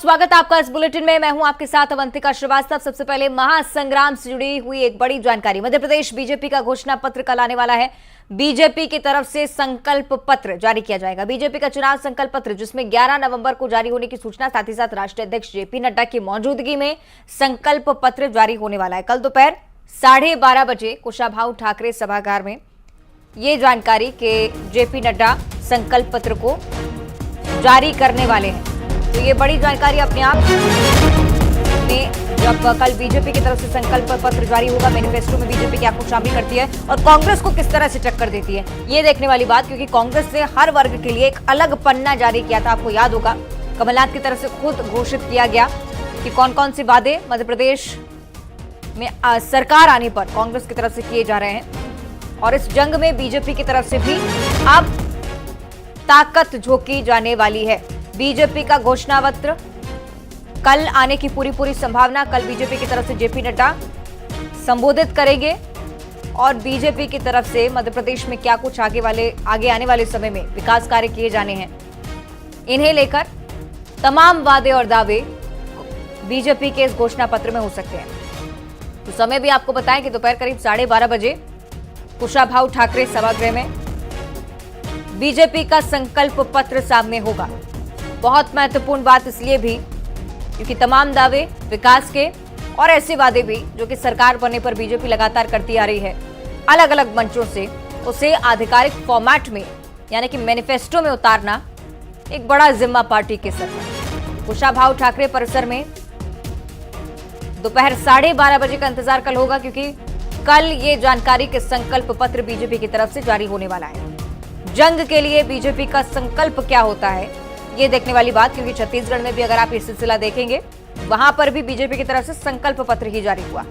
स्वागत है आपका इस बुलेटिन में। मैं हूं आपके साथ अवंतिका श्रीवास्तव। सबसे पहले महासंग्राम से जुड़ी हुई एक बड़ी जानकारी। मध्य प्रदेश बीजेपी का घोषणा पत्र कल आने वाला है। बीजेपी की तरफ से संकल्प पत्र जारी किया जाएगा। बीजेपी का चुनाव संकल्प पत्र जिसमें 11 नवंबर को जारी होने की सूचना, साथ ही साथ राष्ट्रीय अध्यक्ष जेपी नड्डा की मौजूदगी में संकल्प पत्र जारी होने वाला है। कल दोपहर 12:30 बजे कुशाभाऊ ठाकरे सभागार में ये जानकारी कि जेपी नड्डा संकल्प पत्र को जारी करने वाले हैं। तो ये बड़ी जानकारी अपने आप में, जब कल बीजेपी की तरफ से संकल्प पत्र जारी होगा, मैनिफेस्टो में बीजेपी क्या कुछ शामिल करती है और कांग्रेस को किस तरह से टक्कर देती है, ये देखने वाली बात। क्योंकि कांग्रेस ने हर वर्ग के लिए एक अलग पन्ना जारी किया था। आपको याद होगा, कमलनाथ की तरफ से खुद घोषित किया गया कि कौन कौन से वादे मध्य प्रदेश में सरकार आने पर कांग्रेस की तरफ से किए जा रहे हैं। और इस जंग में बीजेपी की तरफ से भी अब ताकत झोंकी जाने वाली है। बीजेपी का घोषणा पत्र कल आने की पूरी संभावना। कल बीजेपी की तरफ से जेपी नड्डा संबोधित करेंगे और बीजेपी की तरफ से मध्य प्रदेश में क्या कुछ आगे आने वाले समय में विकास कार्य किए जाने हैं, इन्हें लेकर तमाम वादे और दावे बीजेपी के इस घोषणा पत्र में हो सकते हैं। तो समय भी आपको बताएं कि दोपहर करीब 12:30 बजे कुशाभाऊ ठाकरे सभागृह में बीजेपी का संकल्प पत्र सामने होगा। बहुत महत्वपूर्ण बात इसलिए भी क्योंकि तमाम दावे विकास के और ऐसे वादे भी जो कि सरकार बनने पर बीजेपी लगातार करती आ रही है, अलग अलग मंचों से उसे आधिकारिक फॉर्मेट में यानी कि मैनिफेस्टो में उतारना एक बड़ा जिम्मा पार्टी के सर पर। कुशाभाऊ ठाकरे परिसर में दोपहर 12:30 बजे का इंतजार कल होगा, क्योंकि कल ये जानकारी के संकल्प पत्र बीजेपी की तरफ से जारी होने वाला है। जंग के लिए बीजेपी का संकल्प क्या होता है, ये देखने वाली बात। क्योंकि छत्तीसगढ़ में भी अगर आप ये सिलसिला देखेंगे, वहां पर भी बीजेपी की तरफ से संकल्प पत्र ही जारी हुआ।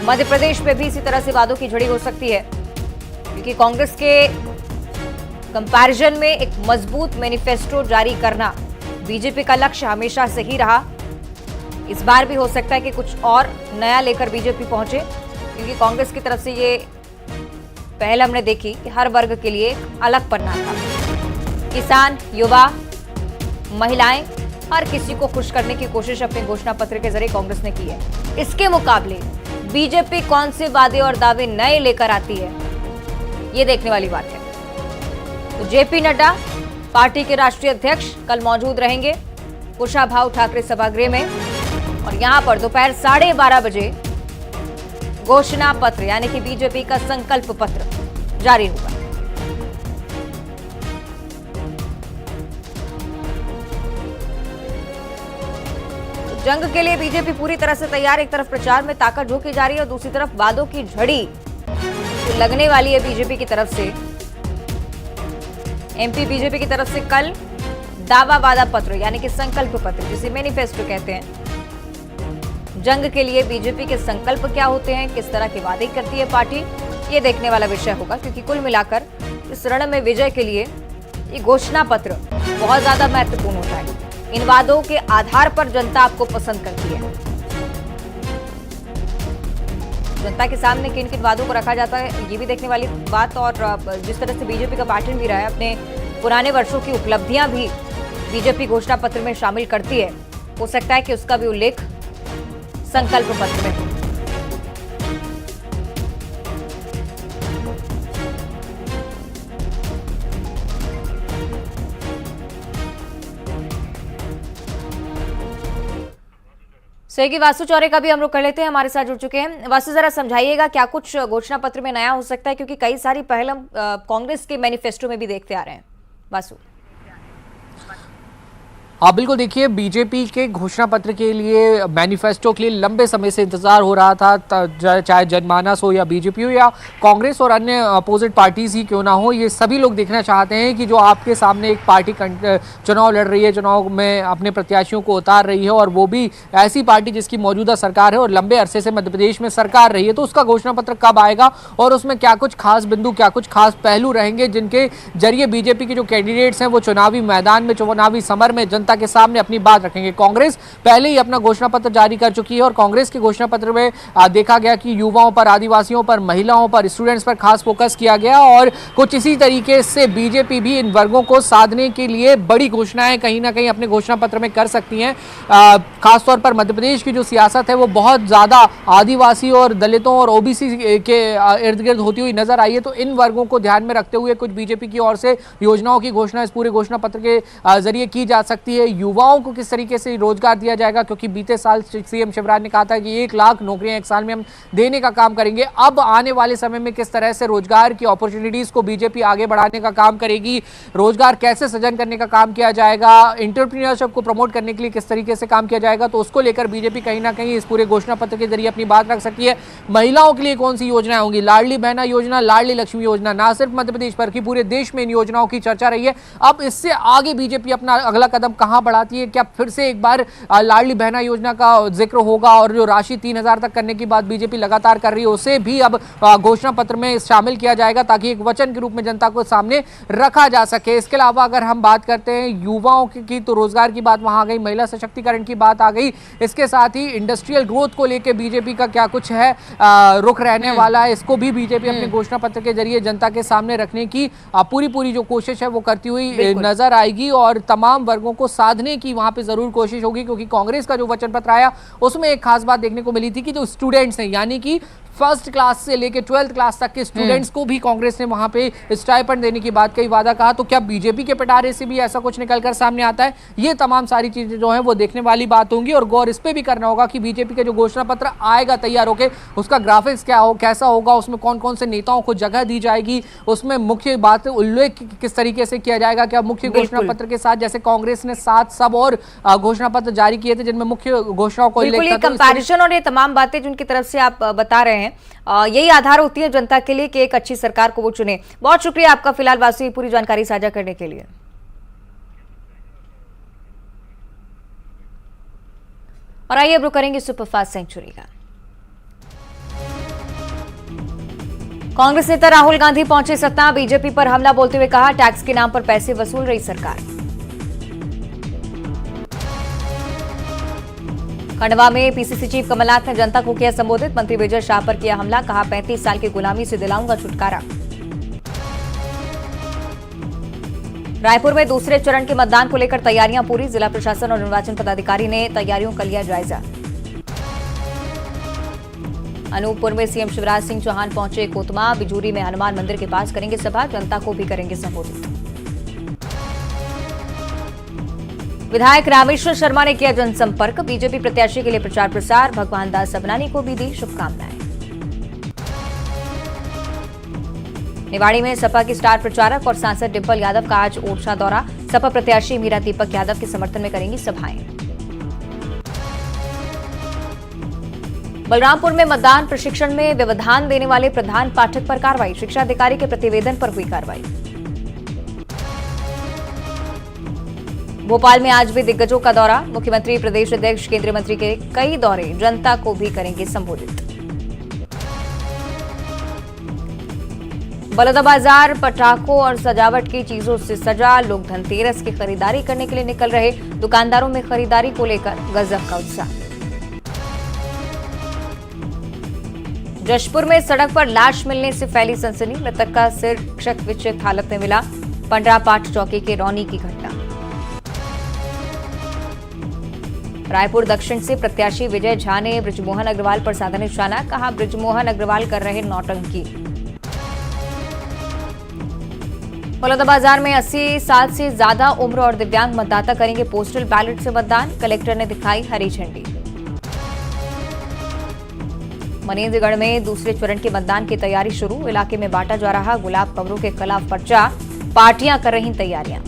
मध्य प्रदेश में भी इसी तरह से वादों की झड़ी हो सकती है, क्योंकि कांग्रेस के कंपैरिजन में एक मजबूत मैनिफेस्टो जारी करना बीजेपी का लक्ष्य हमेशा से ही रहा। इस बार भी हो सकता है कि कुछ और नया लेकर बीजेपी पहुंचे, क्योंकि कांग्रेस की तरफ से ये पहले हमने देखी कि हर वर्ग के लिए एक अलग पन्ना था। किसान, युवा, महिलाएं, हर किसी को खुश करने की कोशिश अपने घोषणा पत्र के जरिए कांग्रेस ने की है। इसके मुकाबले बीजेपी कौन से वादे और दावे नए लेकर आती है, ये देखने वाली बात है। तो जेपी नड्डा, पार्टी के राष्ट्रीय अध्यक्ष, कल मौजूद रहेंगे कुशाभाऊ ठाकरे सभागृह में और यहां पर दोपहर 12:30 बजे घोषणा पत्र यानी कि बीजेपी का संकल्प पत्र जारी होगा। तो जंग के लिए बीजेपी पूरी तरह से तैयार। एक तरफ प्रचार में ताकत झोंकी जा रही है और दूसरी तरफ वादों की झड़ी तो लगने वाली है बीजेपी की तरफ से। एमपी बीजेपी की तरफ से कल दावा वादा पत्र यानी कि संकल्प पत्र, जिसे मैनिफेस्टो कहते हैं, जंग के लिए बीजेपी के संकल्प क्या होते हैं, किस तरह के वादे करती है पार्टी, ये देखने वाला विषय होगा। क्योंकि कुल मिलाकर इस रण में विजय के लिए ये घोषणा पत्र बहुत ज्यादा महत्वपूर्ण होता है। इन वादों के आधार पर जनता आपको पसंद करती है। जनता के सामने किन किन वादों को रखा जाता है, ये भी देखने वाली बात। और जिस तरह से बीजेपी का पैटर्न भी रहा है, अपने पुराने वर्षों की उपलब्धियां भी बीजेपी घोषणा पत्र में शामिल करती है। हो सकता है कि उसका भी उल्लेख संकल्प पत्र में। सहयोगी वासु चौरे का भी हम लोग कर लेते हैं, हमारे साथ जुड़ चुके हैं। वासु, जरा समझाइएगा क्या कुछ घोषणा पत्र में नया हो सकता है, क्योंकि कई सारी पहल हम कांग्रेस के मैनिफेस्टो में भी देखते आ रहे हैं। वासु। हाँ बिल्कुल, देखिए बीजेपी के घोषणा पत्र के लिए, मैनिफेस्टो के लिए लंबे समय से इंतजार हो रहा था। चाहे जनमानस हो या बीजेपी हो या कांग्रेस और अन्य अपोजिट पार्टीज ही क्यों ना हो, ये सभी लोग देखना चाहते हैं कि जो आपके सामने एक पार्टी चुनाव लड़ रही है, चुनाव में अपने प्रत्याशियों को उतार रही है, और वो भी ऐसी पार्टी जिसकी मौजूदा सरकार है और लंबे अरसे से मध्य प्रदेश में सरकार रही है, तो उसका घोषणा पत्र कब आएगा और उसमें क्या कुछ खास बिंदु, क्या कुछ खास पहलू रहेंगे जिनके जरिए बीजेपी के जो कैंडिडेट्स हैं वो चुनावी मैदान में, चुनावी समर में जनता जनता के सामने अपनी बात रखेंगे। कांग्रेस पहले ही अपना घोषणा पत्र जारी कर चुकी है और कांग्रेस के घोषणा पत्र में देखा गया कि युवाओं पर, आदिवासियों पर, महिलाओं पर, स्टूडेंट्स पर खास फोकस किया गया और कुछ इसी तरीके से बीजेपी भी इन वर्गों को साधने के लिए बड़ी घोषणाएं कहीं ना कहीं अपने घोषणा पत्र में कर सकती हैं। खासतौर पर मध्य प्रदेश की जो सियासत है वो बहुत ज्यादा आदिवासी और दलितों और ओबीसी के इर्द गिर्द होती हुई नजर आई है। तो इन वर्गों को ध्यान में रखते हुए कुछ बीजेपी की ओर से योजनाओं की घोषणा इस पूरे घोषणा पत्र के जरिए की जा सकती है। युवाओं को किस तरीके से रोजगार दिया जाएगा, क्योंकि बीते साल सीएम शिवराज ने कहा था कि 1 लाख नौकरियां 1 साल में हम देने का काम करेंगे। अब आने वाले समय में किस तरह से रोजगार की अपॉर्चुनिटीज को बीजेपी आगे बढ़ाने का काम करेगी, रोजगार कैसे सृजन करने का काम किया जाएगा, एंटरप्रेन्योरशिप को प्रमोट करने के लिए किस तरीके से काम किया जाएगा, तो उसको लेकर बीजेपी कहीं ना कहीं इस पूरे घोषणा पत्र के जरिए अपनी बात रख सकती है। महिलाओं के लिए कौन सी योजनाएं होंगी, लाडली बहना योजना, लाडली लक्ष्मी योजना, ना सिर्फ मध्य प्रदेश पर कि पूरे देश में इन योजनाओं की चर्चा रही है। अब इससे आगे बीजेपी अपना अगला कदम कहां बढ़ाती है? क्या फिर से एक बार लाडली बहना योजना का जिक्र होगा और जो राशि 3,000 तक करने की बात बीजेपी लगातार कर रही है उसे भी अब घोषणा पत्र में शामिल किया जाएगा ताकि एक वचन के रूप में जनता को सामने रखा जा सके। इसके अलावा अगर हम बात करते हैं युवाओं की, तो रोजगार की बात वहां आ गई, महिला सशक्तिकरण की बात आ गई। इसके साथ ही इंडस्ट्रियल ग्रोथ को लेकर बीजेपी का क्या कुछ है रुख रहने वाला है, इसको भी बीजेपी अपने घोषणा पत्र के जरिए जनता के सामने रखने की पूरी जो कोशिश है वो करती हुई नजर आएगी और तमाम वर्गों को साधने की वहां पे जरूर कोशिश होगी। क्योंकि कांग्रेस का जो वचन पत्र आया उसमें एक खास बात देखने को मिली थी कि जो स्टूडेंट्स हैं, यानी कि फर्स्ट क्लास से लेकर 12th क्लास तक के स्टूडेंट्स को भी कांग्रेस ने वहां पे स्टाइपेंड देने की बात कही, वादा कहा। तो क्या बीजेपी के पिटारे से भी ऐसा कुछ निकलकर सामने आता है? ये तमाम सारी चीजें जो है वो देखने वाली बात होंगी और गौर इस पे भी करना होगा कि बीजेपी के जो घोषणा पत्र आएगा तैयार होकर उसका ग्राफिक्स कैसा होगा, उसमें कौन कौन से नेताओं को जगह दी जाएगी, उसमें मुख्य बात उल्लेख किस तरीके से किया जाएगा। क्या मुख्य घोषणा पत्र के साथ जैसे कांग्रेस ने 7 सब और घोषणा पत्र जारी किए थे जिनमें मुख्य घोषणाओं को कंपैरिजन और ये तमाम बातें जिनकी तरफ से आप बता रहे हैं यही आधार होती है जनता के लिए कि एक अच्छी सरकार को वो चुने। बहुत शुक्रिया आपका फिलहाल वासु पूरी जानकारी साझा करने के लिए। और आइए अब रुक करेंगे सुपरफास्ट सेंचुरी का। कांग्रेस नेता राहुल गांधी पहुंचे सतना, बीजेपी पर हमला बोलते हुए कहा टैक्स के नाम पर पैसे वसूल रही सरकार। खंडवा में पीसीसी चीफ कमलनाथ ने जनता को किया संबोधित, मंत्री विजय शाह पर किया हमला, कहा 35 साल की गुलामी से दिलाऊंगा छुटकारा। रायपुर में दूसरे चरण के मतदान को लेकर तैयारियां पूरी, जिला प्रशासन और निर्वाचन पदाधिकारी ने तैयारियों का लिया जायजा। अनूपपुर में सीएम शिवराज सिंह चौहान पहुंचे कोतमा, बिजूरी में हनुमान मंदिर के पास करेंगे सभा, जनता को भी करेंगे संबोधित। विधायक रामेश्वर शर्मा ने किया जनसंपर्क, बीजेपी प्रत्याशी के लिए प्रचार प्रसार, भगवान दास सबनानी को भी दी शुभकामनाएं। निवाड़ी में सपा की स्टार प्रचारक और सांसद डिंपल यादव का आज ओरछा दौरा, सपा प्रत्याशी मीरा दीपक यादव के समर्थन में करेंगी सभाएं। बलरामपुर में मतदान प्रशिक्षण में व्यवधान देने वाले प्रधान पाठक पर कार्रवाई, शिक्षा अधिकारी के प्रतिवेदन पर हुई कार्रवाई। भोपाल में आज भी दिग्गजों का दौरा, मुख्यमंत्री, प्रदेश अध्यक्ष, केंद्रीय मंत्री के कई दौरे, जनता को भी करेंगे संबोधित। बलौदाबाजार पटाखों और सजावट की चीजों से सजा, लोग धनतेरस की खरीदारी करने के लिए निकल रहे, दुकानदारों में खरीदारी को लेकर गजब का उत्साह। जशपुर में सड़क पर लाश मिलने से फैली सनसनी, मृतक का सिर क्षत विक्षत हालत में मिला, पंडरा पाठ चौकी के रौनी की घटना। रायपुर दक्षिण से प्रत्याशी विजय झा ने बृजमोहन अग्रवाल पर साधा निशाना, कहा बृजमोहन अग्रवाल कर रहे नौटंकी। बलौदाबाजार में 80 साल से ज्यादा उम्र और दिव्यांग मतदाता करेंगे पोस्टल बैलेट से मतदान, कलेक्टर ने दिखाई हरी झंडी। मनेंद्रगढ़ में दूसरे चरण के मतदान की तैयारी शुरू, इलाके में बांटा जा रहा गुलाब कमरों के खिलाफ पर्चा, पार्टियां कर रही तैयारियां।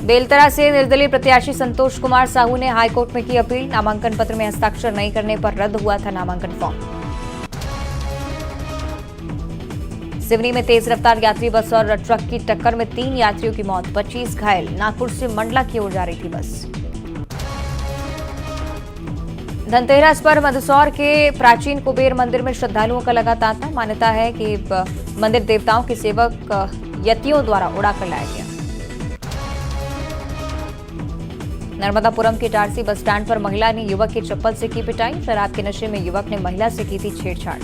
बेलतरा से निर्दलीय प्रत्याशी संतोष कुमार साहू ने हाईकोर्ट में की अपील, नामांकन पत्र में हस्ताक्षर नहीं करने पर रद्द हुआ था नामांकन फॉर्म। सिवनी में तेज रफ्तार यात्री बस और ट्रक की टक्कर में 3 यात्रियों की मौत, 25 घायल, नागपुर से मंडला की ओर जा रही थी बस। धनतेरस पर मंदसौर के प्राचीन कुबेर मंदिर में श्रद्धालुओं का लगा तांता, मान्यता है कि मंदिर देवताओं के सेवक यतियों द्वारा उड़ाकर लाया गया। नर्मदापुरम के टारसी बस स्टैंड पर महिला ने युवक की चप्पल से की पिटाई। शराब के नशे में युवक ने महिला से की थी छेड़छाड़।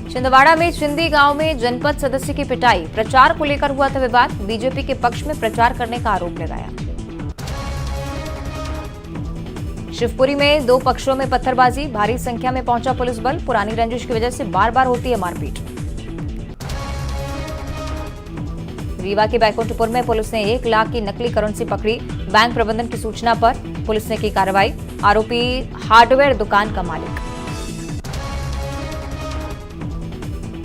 छिंदवाड़ा में चिंदी गांव में जनपद सदस्य की पिटाई। प्रचार को लेकर हुआ था विवाद। बीजेपी के पक्ष में प्रचार करने का आरोप लगाया। शिवपुरी में दो पक्षों में पत्थरबाजी। भारी संख्या में पहुंचा पुलिस बल। पुरानी रंजिश की वजह से बार बार होती है मारपीट। रीवा के बैकुंठपुर में पुलिस ने 1 लाख की नकली करेंसी पकड़ी। बैंक प्रबंधन की सूचना पर पुलिस ने की कार्रवाई। आरोपी हार्डवेयर दुकान का मालिक।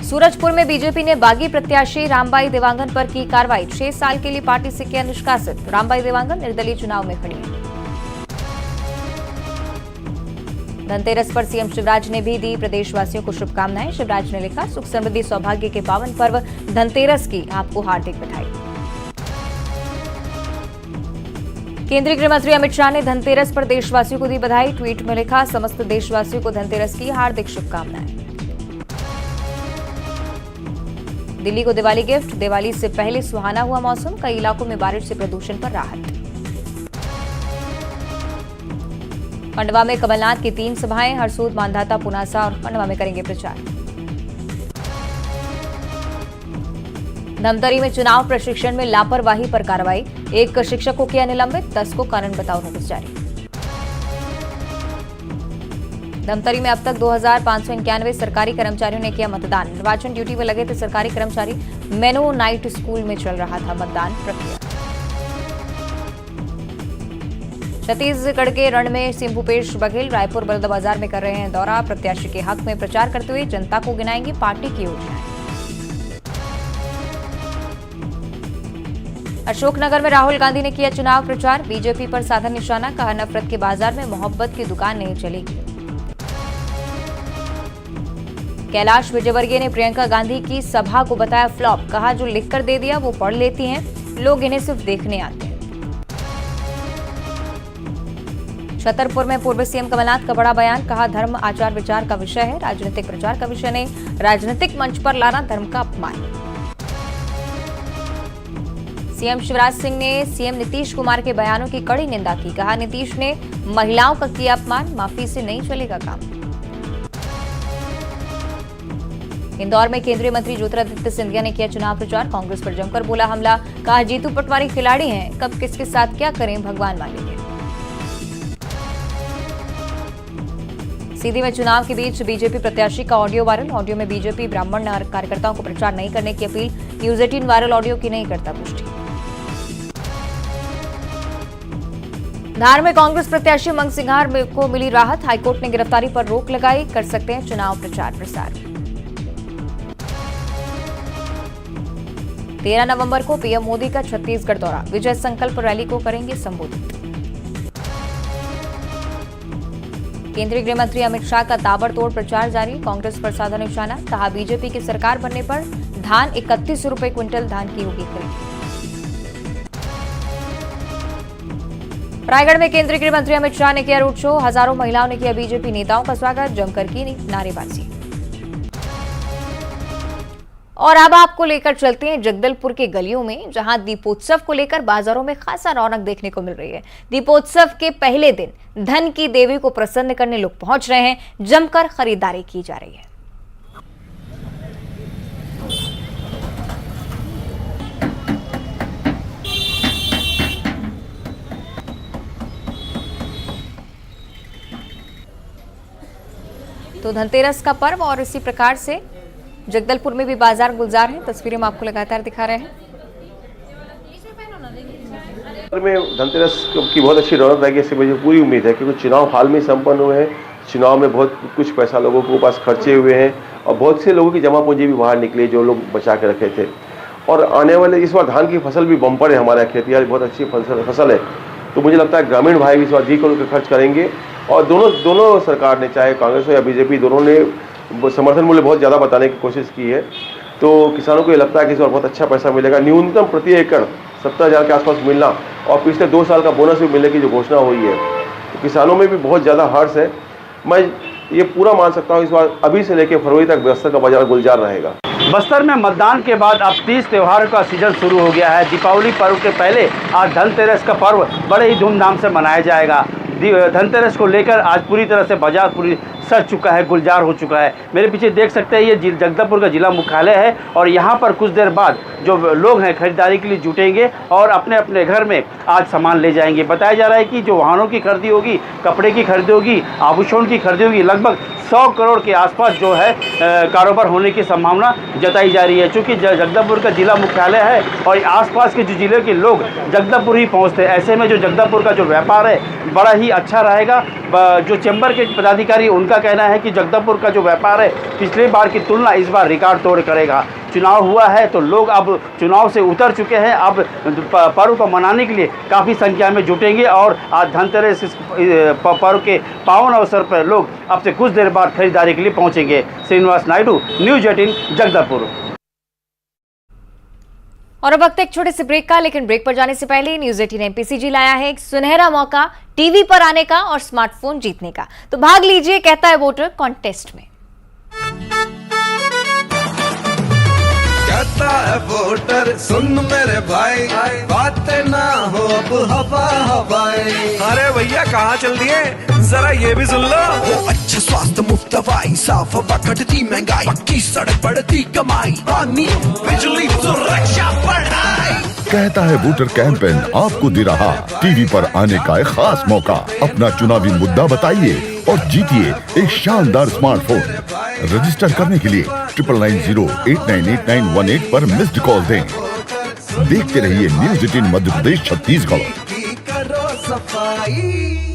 सूरजपुर में बीजेपी ने बागी प्रत्याशी रामबाई देवांगन पर की कार्रवाई। 6 साल के लिए पार्टी से किया निष्कासित। रामबाई देवांगन निर्दलीय चुनाव में खड़ी हैं। धनतेरस पर सीएम शिवराज ने भी दी प्रदेशवासियों को शुभकामनाएं। शिवराज ने लिखा, सुख समृद्धि सौभाग्य के पावन पर्व धनतेरस की आपको हार्दिक बधाई। केंद्रीय गृह मंत्री अमित शाह ने धनतेरस पर देशवासियों को दी बधाई। ट्वीट में लिखा, समस्त देशवासियों को धनतेरस की हार्दिक शुभकामनाएं। दिल्ली को दिवाली गिफ्ट। दिवाली से पहले सुहाना हुआ मौसम। कई इलाकों में बारिश से प्रदूषण पर राहत। खंडवा में कमलनाथ की 3 सभाएं। हरसूद, मांधाता, पुनासा और खंडवा में करेंगे प्रचार। धमतरी में चुनाव प्रशिक्षण में लापरवाही पर कार्रवाई। 1 शिक्षक को किया निलंबित। 10 को कारण बताओ नोटिस जारी। धमतरी में अब तक 2591 सरकारी कर्मचारियों ने किया मतदान। निर्वाचन ड्यूटी में लगे थे सरकारी कर्मचारी। मेनो नाइट स्कूल में चल रहा था मतदान प्रक्रिया। छत्तीसगढ़ के रण में सीएम भूपेश बघेल रायपुर बलौदाबाजार में कर रहे हैं दौरा। प्रत्याशी के हक में प्रचार करते हुए जनता को गिनाएंगे पार्टी की योजनाएं। अशोकनगर में राहुल गांधी ने किया चुनाव प्रचार। बीजेपी पर साधा निशाना। कहा, नफरत के बाजार में मोहब्बत की दुकान नहीं चलेगी। कैलाश विजयवर्गीय ने प्रियंका गांधी की सभा को बताया फ्लॉप। कहा, जो लिखकर दे दिया वो पढ़ लेती हैं, लोग इन्हें सिर्फ देखने आते हैं। छतरपुर में पूर्व सीएम कमलनाथ का बड़ा बयान। कहा, धर्म आचार विचार का विषय है, राजनीतिक प्रचार का विषय नहीं। राजनीतिक मंच पर लाना धर्म का अपमान। सीएम शिवराज सिंह ने सीएम नीतीश कुमार के बयानों की कड़ी निंदा की। कहा, नीतीश ने महिलाओं का किया अपमान, माफी से नहीं चलेगा काम। इंदौर में केंद्रीय मंत्री ज्योतिरादित्य सिंधिया ने किया चुनाव प्रचार। कांग्रेस पर जमकर बोला हमला। कहा, जीतू पटवारी खिलाड़ी हैं, कब किसके साथ क्या करें भगवान मालिक। सीधी में चुनाव के बीच बीजेपी प्रत्याशी का ऑडियो वायरल। ऑडियो में बीजेपी ब्राह्मण कार्यकर्ताओं को प्रचार नहीं करने की अपील। न्यूज 18 वायरल ऑडियो की नहीं करता पुष्टि। धार में कांग्रेस प्रत्याशी उमंग सिंघार को मिली राहत। हाईकोर्ट ने गिरफ्तारी पर रोक लगाई। कर सकते हैं चुनाव प्रचार प्रसार। 13 नवंबर को पीएम मोदी का छत्तीसगढ़ दौरा। विजय संकल्प रैली को करेंगे संबोधित। केंद्रीय गृह मंत्री अमित शाह का ताबड़तोड़ प्रचार जारी। कांग्रेस पर साधा निशाना। कहा, बीजेपी की सरकार बनने पर धान 31 रुपए क्विंटल धान की होगी खरीद। रायगढ़ में केंद्रीय गृह मंत्री अमित शाह ने किया रोड शो। हजारों महिलाओं ने किया बीजेपी नेताओं का स्वागत। जमकर की नारेबाजी। और अब आपको लेकर चलते हैं जगदलपुर के गलियों में, जहां दीपोत्सव को लेकर बाजारों में खासा रौनक देखने को मिल रही है। दीपोत्सव के पहले दिन धन की देवी को प्रसन्न करने लोग पहुंच रहे हैं। जमकर खरीदारी की जा रही है। तो धनतेरस का पर्व और इसी प्रकार से जगदलपुर में भी बाजार गुलजार हैं। तस्वीरें हम आपको लगातार दिखा रहे हैं। में धनतेरस की बहुत अच्छी रौनक रहेगी, इससे मुझे पूरी उम्मीद है, क्योंकि चुनाव हाल में संपन्न हुए हैं। चुनाव में बहुत कुछ पैसा लोगों के पास खर्चे हुए हैं और बहुत से लोगों की जमा पूंजी भी बाहर निकली, जो लोग बचा के रखे थे। और आने वाले इस बार धान की फसल भी बम्पर है। हमारे खेती बहुत अच्छी फसल है, तो मुझे लगता है ग्रामीण भाई इस बार जी को खर्च करेंगे। और दोनों सरकार ने, चाहे कांग्रेस हो या बीजेपी, दोनों ने समर्थन मूल्य बहुत ज़्यादा बताने की कोशिश की है। तो किसानों को ये लगता है कि इस बार बहुत अच्छा पैसा मिलेगा। न्यूनतम प्रति एकड़ 70,000 के आसपास मिलना और पिछले 2 साल का बोनस भी मिलने की जो घोषणा हुई है, तो किसानों में भी बहुत ज़्यादा हर्ष है। मैं ये पूरा मान सकता हूँ इस बार अभी से लेकर फरवरी तक बस्तर का बाजार गुलजार रहेगा। बस्तर में मतदान के बाद अब 30 त्योहारों का सीजन शुरू हो गया है। दीपावली पर्व के पहले आज धनतेरस का पर्व बड़े ही धूमधाम से मनाया जाएगा। धनतेरस को लेकर आज पूरी तरह से बाजार पूरी सज चुका है, गुलजार हो चुका है। मेरे पीछे देख सकते हैं ये जगदलपुर का जिला मुख्यालय है और यहाँ पर कुछ देर बाद जो लोग हैं खरीदारी के लिए जुटेंगे और अपने अपने घर में आज सामान ले जाएंगे। बताया जा रहा है कि जो वाहनों की खरीदी होगी, कपड़े की खरीदी होगी, आभूषण की खरीदी होगी, लगभग 100 करोड़ के आसपास जो है कारोबार होने की संभावना जताई जा रही है। चूँकि जगदलपुर का जिला मुख्यालय है और आसपास के जो जिले के लोग जगदलपुर ही पहुँचते हैं, ऐसे में जो जगदलपुर का जो व्यापार है बड़ा ही अच्छा रहेगा। जो चैम्बर के पदाधिकारी उनका कहना है कि जगदलपुर का जो व्यापार है पिछले बार की तुलना इस बार रिकॉर्ड तोड़ करेगा। चुनाव हुआ है तो लोग अब चुनाव से उतर चुके हैं, अब पर्व को मनाने के लिए काफ़ी संख्या में जुटेंगे और आज धनतेरस पर्व के पावन अवसर पर लोग अब से कुछ देर बाद खरीदारी के लिए पहुंचेंगे। श्रीनिवास नायडू, न्यूज़ 18 जगदलपुर। और अब वक्त एक छोटे से ब्रेक का, लेकिन ब्रेक पर जाने से पहले न्यूज़ 18 एमपीसीजी लाया है एक सुनहरा मौका टीवी पर आने का और स्मार्टफोन जीतने का। तो भाग लीजिए, कहता है वोटर कॉन्टेस्ट में। कहता है वोटर सुन मेरे भाई, बातें ना हो अब हवा हवाई। अरे भैया कहाँ चल दिए, जरा ये भी सुन लो। वो अच्छा स्वास्थ्य, मुफ्त दवाई, साफ हवा, घटती महंगाई, पक्की सड़क, बढ़ती कमाई, पानी बिजली सुरक्षा पढ़ाई। कहता है वोटर कैंपेन आपको दे रहा टीवी पर आने का एक खास मौका। अपना चुनावी मुद्दा बताइए और जीतिए एक शानदार स्मार्टफोन। रजिस्टर करने के लिए 9990898918 पर मिस्ड कॉल दें। देखते रहिए न्यूज़ 18 मध्य प्रदेश छत्तीसगढ़। करो सफाई।